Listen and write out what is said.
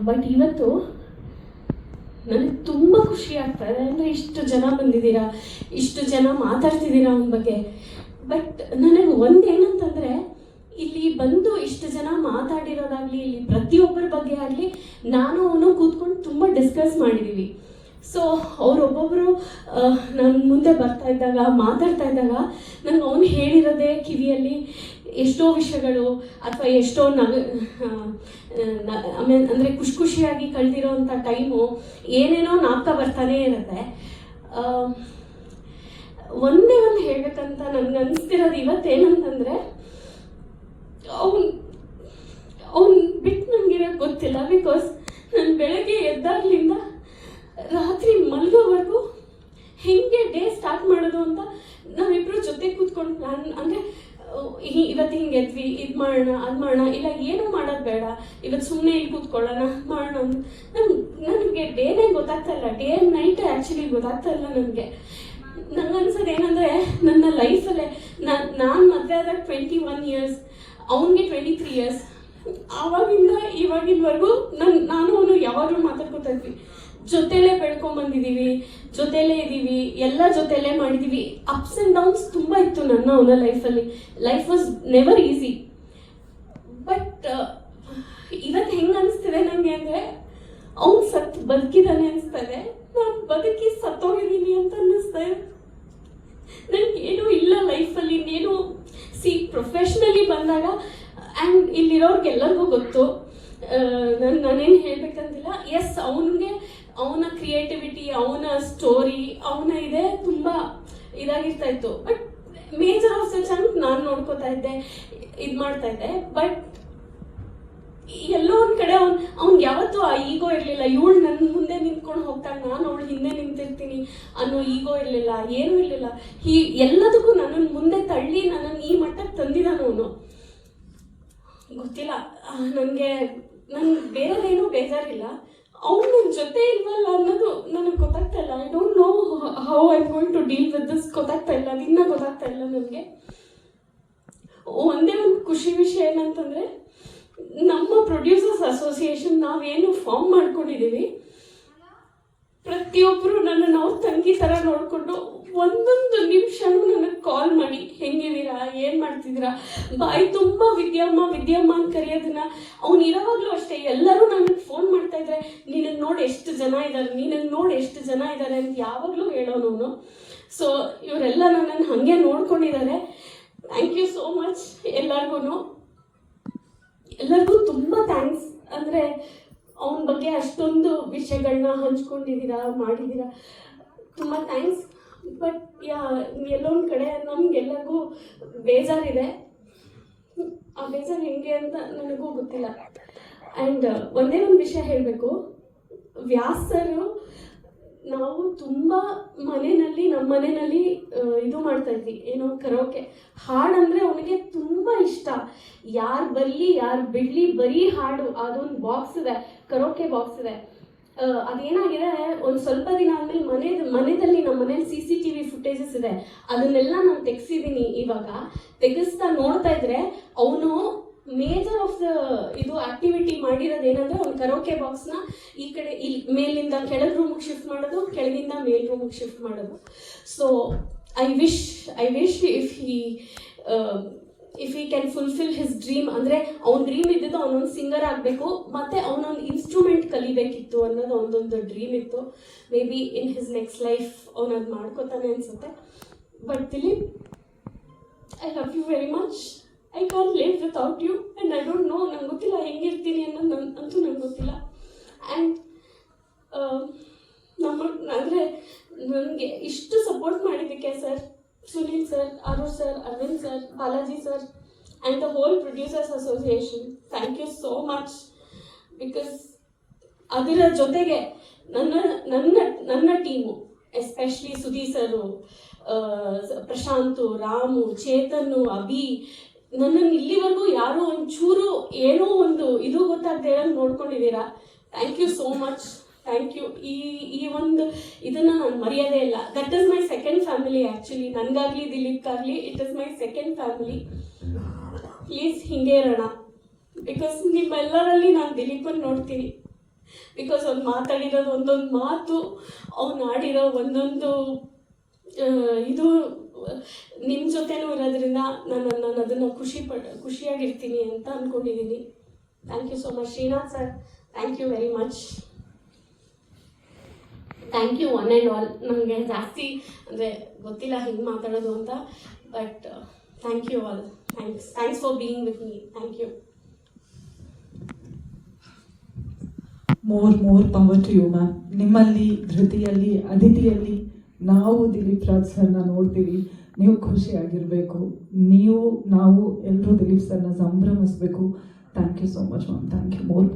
But ಇವತ್ತು ನನಗೆ ತುಂಬ ಖುಷಿ ಆಗ್ತಾಯಿದೆ. ಅಂದರೆ ಇಷ್ಟು ಜನ ಬಂದಿದ್ದೀರಾ, ಇಷ್ಟು ಜನ ಮಾತಾಡ್ತಿದ್ದೀರಾ ಅವನ ಬಗ್ಗೆ. ಬಟ್ ನನಗೆ ಒಂದೇನಂತಂದರೆ, ಇಲ್ಲಿ ಬಂದು ಇಷ್ಟು ಜನ ಮಾತಾಡಿರೋದಾಗಲಿ, ಇಲ್ಲಿ ಪ್ರತಿಯೊಬ್ಬರ ಬಗ್ಗೆ ಆಗಲಿ ನಾನು ಅವನು ಕೂತ್ಕೊಂಡು ತುಂಬ ಡಿಸ್ಕಸ್ ಮಾಡಿದ್ದೀವಿ. ಸೊ ಅವರೊಬ್ಬೊಬ್ಬರು ನಾನು ಮುಂದೆ ಬರ್ತಾ ಇದ್ದಾಗ, ಮಾತಾಡ್ತಾ ಇದ್ದಾಗ ನನಗೆ ಅವನು ಹೇಳಿರೋದೇ ಕಿವಿಯಲ್ಲಿ ಎಷ್ಟೋ ವಿಷಯಗಳು, ಅಥವಾ ಎಷ್ಟೋ ಅಂದರೆ ಖುಷಿಯಾಗಿ ಕಳೆದಿರೋವಂಥ ಟೈಮು ಏನೇನೋ ನಾಪ್ಕ ಬರ್ತಾನೇ ಇರುತ್ತೆ. ಒಂದೇ ಒಂದು ಹೇಳಬೇಕಂತ ನನಗೆ ಅನಿಸ್ತಿರೋದು ಇವತ್ತೇನಂತಂದರೆ, ಅವ್ನು ಬಿಟ್ಟು ನನಗಿರೋಕ್ಕೆ ಗೊತ್ತಿಲ್ಲ. ಬಿಕಾಸ್ ನಾನು ಬೆಳಗ್ಗೆ ಎದ್ದಾಗಲಿಂದ ರಾತ್ರಿ ಮಲಗೋವರೆಗೂ ಹೆಂಗೆ ಡೇ ಸ್ಟಾರ್ಟ್ ಮಾಡೋದು ಅಂತ ನಾವಿಬ್ಬರು ಜೊತೆ ಕೂತ್ಕೊಂಡು ಪ್ಲ್ಯಾನ್, ಅಂದರೆ ಇವತ್ತು ಹಿಂಗೆ ಎದ್ವಿ, ಇದು ಮಾಡೋಣ, ಅದು ಮಾಡೋಣ, ಇಲ್ಲ ಏನೂ ಮಾಡೋದು ಬೇಡ, ಇವತ್ತು ಸುಮ್ಮನೆ ಇಲ್ಲಿ ಕೂತ್ಕೊಳ್ಳೋಣ, ಮಾಡೋಣ ಅಂತ ನನಗೆ ಡೇನೇ ಗೊತ್ತಾಗ್ತಾ ಇಲ್ಲ. ಡೇ ಆ್ಯಂಡ್ ನೈಟ್ ಆ್ಯಕ್ಚುಲಿ ಗೊತ್ತಾಗ್ತಾ ಇಲ್ಲ ನನಗೆ. ನನಗನ್ಸೋದು ಏನಂದರೆ, ನನ್ನ ಲೈಫಲ್ಲೇ ನಾನು ಮದುವೆ ಆದಾಗ 21 years, ಅವನಿಗೆ 23 years. ಆವಾಗಿಂದ ಇವಾಗಿನವರೆಗೂ ನಾನು ಅವನು ಯಾವಾಗಲೂ ಮಾತಾಡ್ಕೊತಾ ಇದ್ವಿ, ಜೊತೆಲೇ ಬೆಳ್ಕೊಂಬಂದಿದ್ದೀವಿ, ಜೊತೆಲೇ ಇದ್ದೀವಿ, ಎಲ್ಲ ಜೊತೆಲೇ ಮಾಡಿದ್ದೀವಿ. ಅಪ್ಸ್ ಆ್ಯಂಡ್ ಡೌನ್ಸ್ ತುಂಬ ಇತ್ತು ಅವನ ಲೈಫಲ್ಲಿ. Life was never easy. But ಇವತ್ತು ಹೆಂಗೆ ಅನಿಸ್ತಿದೆ ನನಗೆ ಅಂದರೆ, ಅವ್ನು ಬದುಕಿದ್ದಾನೆ ಅನಿಸ್ತದೆ, ನಾನು ಬದುಕಿ ಸತ್ತೋಗಿದ್ದೀನಿ ಅಂತ ಅನ್ನಿಸ್ತಾ ಇದೆ. ನನಗೇನೂ ಇಲ್ಲ ಲೈಫಲ್ಲಿ, ಇನ್ನೇನು ಪ್ರೊಫೆಷ್ನಲಿ ಬಂದಾಗ, ಆ್ಯಂಡ್ ಇಲ್ಲಿರೋರ್ಗೆಲ್ಲರಿಗೂ ಗೊತ್ತು, ನಾನೇನು ಹೇಳಬೇಕಂತಿಲ್ಲ. ಎಸ್, ಅವನಿಗೆ ಅವನ ಕ್ರಿಯೇಟಿವಿಟಿ, ಅವನ ಸ್ಟೋರಿ, ಅವನ ಇದೆ ತುಂಬ ಇದಾಗಿರ್ತಾ ಇತ್ತು. But major of the chunk ನಾನು ನೋಡ್ಕೋತಾ ಇದ್ದೆ, ಇದು ಮಾಡ್ತಾ ಇದ್ದೆ. ಬಟ್ ಎಲ್ಲೋ ಒಂದು ಕಡೆ ಅವ್ನಿಗೆ ಯಾವತ್ತೂ ಆ ಈಗೋ ಇರಲಿಲ್ಲ. ಇವಳು ನನ್ನ ಮುಂದೆ ನಿಂತ್ಕೊಂಡು ಹೋಗ್ತಾಳೆ, ನಾನು ಅವಳು ಹಿಂದೆ ನಿಂತಿರ್ತೀನಿ ಅನ್ನೋ ಈಗೋ ಇರಲಿಲ್ಲ, ಏನೂ ಇರಲಿಲ್ಲ. ಎಲ್ಲದಕ್ಕೂ ನನ್ನನ್ನು ಮುಂದೆ ತಳ್ಳಿ ನನ್ನನ್ನು ಈ ಮಟ್ಟಕ್ಕೆ ತಂದಿದ್ದಾನು ಅವನು. ಗೊತ್ತಿಲ್ಲ, ನನಗೆ ಬೇರೆದೇನೂ ಬೇಜಾರಿಲ್ಲ. ಅವ್ನು ನನ್ನ ಜೊತೆ ಇಲ್ವಲ್ಲ ಅನ್ನೋದು ನನಗೆ ಗೊತ್ತಾಗ್ತಾ ಇಲ್ಲ. I don't know how I am going to deal with this. ಗೊತ್ತಾಗ್ತಾ ಇಲ್ಲ, ಇನ್ನೂ ಗೊತ್ತಾಗ್ತಾ ಇಲ್ಲ ನನಗೆ. ಒಂದೇ ಒಂದು ಖುಷಿ ವಿಷಯ ಏನಂತಂದರೆ, ನಮ್ಮ ಪ್ರೊಡ್ಯೂಸರ್ಸ್ ಅಸೋಸಿಯೇಷನ್ ನಾವೇನು ಫಾರ್ಮ್ ಮಾಡ್ಕೊಂಡಿದ್ದೀವಿ, ಪ್ರತಿಯೊಬ್ಬರು ನನ್ನನ್ನು ಅವ್ರ ತಂಗಿ ಥರ ನೋಡಿಕೊಂಡು ಒಂದೊಂದು ನಿಮಿಷನೂ ನನಗೆ ಕಾಲ್ ಮಾಡಿ, ಹೆಂಗಿದ್ದೀರಾ, ಏನು ಮಾಡ್ತಿದ್ದೀರಾ, ಬಾಯಿ ತುಂಬ ವಿದ್ಯಮ್ಮ ಅಂತ ಕರೆಯೋದನ್ನ. ಅವ್ನು ಇರೋವಾಗಲೂ ಅಷ್ಟೇ, ಎಲ್ಲರೂ ನನಗೆ ಫೋನ್ ಮಾಡ್ತಾಯಿದ್ರೆ, ನಿನಗೆ ನೋಡಿ ಎಷ್ಟು ಜನ ಇದ್ದಾರೆ ಅಂತ ಯಾವಾಗಲೂ ಹೇಳೋನು. ಸೊ ಇವರೆಲ್ಲ ನನ್ನನ್ನು ಹಾಗೆ ನೋಡ್ಕೊಂಡಿದ್ದಾರೆ. ಥ್ಯಾಂಕ್ ಯು ಸೋ ಮಚ್ ಎಲ್ಲರಿಗೂ ತುಂಬ ಥ್ಯಾಂಕ್ಸ್. ಅಂದರೆ ಅವನ ಬಗ್ಗೆ ಅಷ್ಟೊಂದು ವಿಷಯಗಳನ್ನ ಹಂಚ್ಕೊಂಡಿದ್ದೀರಾ, ಮಾಡಿದ್ದೀರಾ, ತುಂಬ ಥ್ಯಾಂಕ್ಸ್. ಬಟ್ ಎಲ್ಲೊಂದು ಕಡೆ ನಮಗೆಲ್ಲರಿಗೂ ಬೇಜಾರಿದೆ. ಆ ಬೇಜಾರು ಹೆಂಗೆ ಅಂತ ನನಗೂ ಗೊತ್ತಿಲ್ಲ. ಆ್ಯಂಡ್ ಒಂದೇ ಒಂದು ವಿಷಯ ಹೇಳಬೇಕು, ವ್ಯಾಸರು ನಾವು ತುಂಬ ನಮ್ಮ ಮನೆಯಲ್ಲಿ ಇದು ಮಾಡ್ತಾ ಇದ್ವಿ, ಏನೋ ಕರೋಕೆ ಹಾಡಂದರೆ ಅವನಿಗೆ ತುಂಬ ಇಷ್ಟ. ಯಾರು ಬರಲಿ ಯಾರು ಬಿಡಲಿ ಬರೀ ಹಾಡು. ಅದೊಂದು ಬಾಕ್ಸ್ ಇದೆ, ಕರೋಕೆ ಬಾಕ್ಸ್ ಇದೆ. ಅದೇನಾಗಿದೆ, ಒಂದು ಸ್ವಲ್ಪ ದಿನ ಆದಮೇಲೆ ಮನೆಯಲ್ಲಿ ನಮ್ಮ ಮನೇಲಿ CCTV ಫುಟೇಜಸ್ ಇದೆ, ಅದನ್ನೆಲ್ಲ ನಾನು ತೆಗೆಸಿದ್ದೀನಿ. ಇವಾಗ ತೆಗೆಸ್ತಾ ನೋಡ್ತಾ ಇದ್ರೆ ಅವನು ಮೇಜರ್ ಆಫ್ ದ ಇದು ಆಕ್ಟಿವಿಟಿ ಮಾಡಿರೋದೇನಂದ್ರೆ, ಅವ್ನು ಕರೋಕೆ ಬಾಕ್ಸ್ನ ಈ ಕಡೆ ಇಲ್ಲಿ ಮೇಲಿಂದ ಕೆಳಗೆ ರೂಮಿಗೆ ಶಿಫ್ಟ್ ಮಾಡೋದು, ಕೆಳಗಿಂದ ಮೇಲ್ ರೂಮಿಗೆ ಶಿಫ್ಟ್ ಮಾಡೋದು. So I wish if he can fulfil his dream. ಅಂದರೆ ಅವ್ನ ಡ್ರೀಮ್ ಇದ್ದಿದ್ದು ಅವನೊಂದು ಸಿಂಗರ್ ಆಗಬೇಕು, ಮತ್ತು ಅವನೊಂದು ಇನ್ಸ್ಟ್ರೂಮೆಂಟ್ ಕಲಿಬೇಕಿತ್ತು ಅನ್ನೋದು ಅವನದೊಂದು ಡ್ರೀಮ್ ಇತ್ತು. Maybe in his next life ಅವನದು ಮಾಡ್ಕೋತಾನೆ ಅನಿಸುತ್ತೆ. But Dilip, I love you very much. I can't live without you, and I don't know, ನಂಗೆ ಗೊತ್ತಿಲ್ಲ ಹೆಂಗಿರ್ತೀನಿ ಅನ್ನೋದು ಅಂತೂ ನಂಗೆ ಗೊತ್ತಿಲ್ಲ. ಆ್ಯಂಡ್ ಅಂದರೆ ನನಗೆ ಇಷ್ಟು ಸಪೋರ್ಟ್ ಮಾಡಿದ್ದಕ್ಕೆ sir, Sunil sir, Arun sir, Aravind sir, Balaji sir, and the whole producers association, thank you so much. Because ಅದರ ಜೊತೆಗೆ ನನ್ನ team, especially Sudhir sir, Prashanth, Ramu, Chetan, Abhi, ನನ್ನನ್ನು ಇಲ್ಲಿವರೆಗೂ ಯಾರೋ ಒಂಚೂರು ಏನೋ ಒಂದು ಇದು ಗೊತ್ತಾಗದೆ ನೋಡ್ಕೊಂಡಿದ್ದೀರಾ. Thank you so much. Thank you. ಈ ಒಂದು ಇದನ್ನು ನಾನು ಮರೆಯೋದೇ ಇಲ್ಲ. That is my second family actually. ನನಗಾಗಲಿ ದಿಲೀಪ್ಗಾಗಲಿ it is my second family. Please ಹಿಂಗೆ ಇರೋಣ. ಬಿಕಾಸ್ ನಿಮ್ಮೆಲ್ಲರಲ್ಲಿ ನಾನು ದಿಲೀಪನ್ನು ನೋಡ್ತೀನಿ. ಬಿಕಾಸ್ ಅವ್ನು ಮಾತಾಡಿರೋದು ಒಂದೊಂದು ಮಾತು, ಅವ್ನು ಆಡಿರೋ ಒಂದೊಂದು ಇದು ನಿಮ್ಮ ಜೊತೆನೂ ಇರೋದ್ರಿಂದ ನಾನು ಅದನ್ನು ಖುಷಿಯಾಗಿರ್ತೀನಿ ಅಂತ ಅಂದ್ಕೊಂಡಿದ್ದೀನಿ. Thank you so much Srinath sir, thank you very much. Thank you one and all. ನನಗೆ ಜಾಸ್ತಿ ಅಂದರೆ ಗೊತ್ತಿಲ್ಲ ಹೆಂಗೆ ಮಾತಾಡೋದು ಅಂತ, but thank you all. Thanks for being with me. Thank you. More power to you ma'am. ನಿಮ್ಮಲ್ಲಿ, ಧೃತಿಯಲ್ಲಿ, ಅದಿತಿಯಲ್ಲಿ ನಾವು ದಿಲೀಪ್ ರಾಜ್ ಸರ್ನ ನೋಡ್ತೀವಿ. ನೀವು ಖುಷಿಯಾಗಿರಬೇಕು. ನಾವು ಎಲ್ಲರೂ ದಿಲೀಪ್ ಸರ್ನ ಸಂಭ್ರಮಿಸಬೇಕು. Thank you so much ma'am. Thank you. More